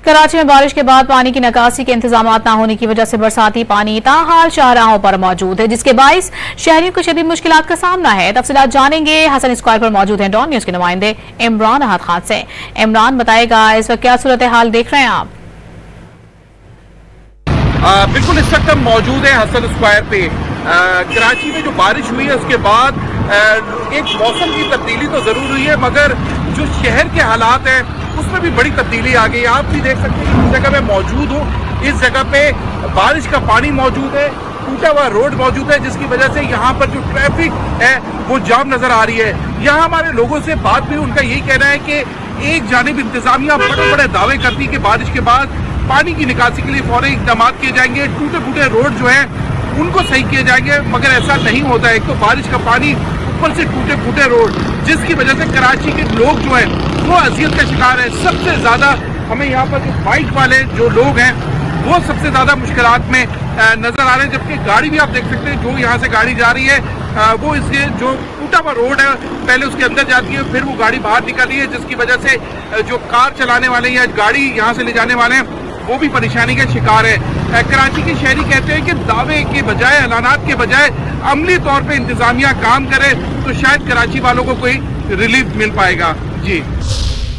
कराची में बारिश के बाद पानी की निकासी के इंतजाम न होने की वजह से बरसाती पानी ताहाल शाहराहों पर मौजूद है, जिसके बाइस शहरियों को शदीद मुश्किलात का सामना है। तफसीलात जानेंगे, हसन स्क्वायर पर मौजूद हैं डॉन न्यूज के नुमाइंदे इमरान अहद खान से। इमरान, बताएगा इस वक्त क्या सूरत हाल देख रहे हैं आप? बिल्कुल, इस वक्त हम मौजूद है हसन स्क्वायर पे। कराची में जो बारिश हुई है उसके बाद एक मौसम की तब्दीली तो जरूर हुई है, मगर जो शहर के हालात हैं उसमें भी बड़ी तब्दीली आ गई। आप भी देख सकते हैं, इस जगह में मौजूद हूँ, इस जगह पे बारिश का पानी मौजूद है, टूटा हुआ रोड मौजूद है, जिसकी वजह से यहाँ पर जो ट्रैफिक है वो जाम नजर आ रही है। यहाँ हमारे लोगों से बात भी, उनका यही कहना है कि एक जानिब इंतजामिया बड़े बड़े दावे करती है कि बारिश के बाद पानी की निकासी के लिए फौरी इकदाम किए जाएंगे, टूटे फूटे रोड जो है उनको सही किए जाएंगे, मगर ऐसा नहीं होता है। एक तो बारिश का पानी, ऊपर से टूटे फूटे रोड, जिसकी वजह से कराची के लोग जो है वो अजियत का शिकार है। सबसे ज्यादा हमें यहाँ पर जो बाइक वाले जो लोग हैं वो सबसे ज्यादा मुश्किलात में नजर आ रहे हैं, जबकि गाड़ी भी आप देख सकते हैं, जो यहाँ से गाड़ी जा रही है वो इसके जो टूटा हुआ रोड है पहले उसके अंदर जाती है, फिर वो गाड़ी बाहर निकल रही है, जिसकी वजह से जो कार चलाने वाले या गाड़ी यहाँ से ले जाने वाले हैं वो भी परेशानी का शिकार है। कराची के शहरी कहते हैं कि दावे के बजाय, ऐलानात के बजाय अमली तौर पे इंतजामिया काम करे तो शायद कराची वालों को कोई रिलीफ मिल पाएगा। जी।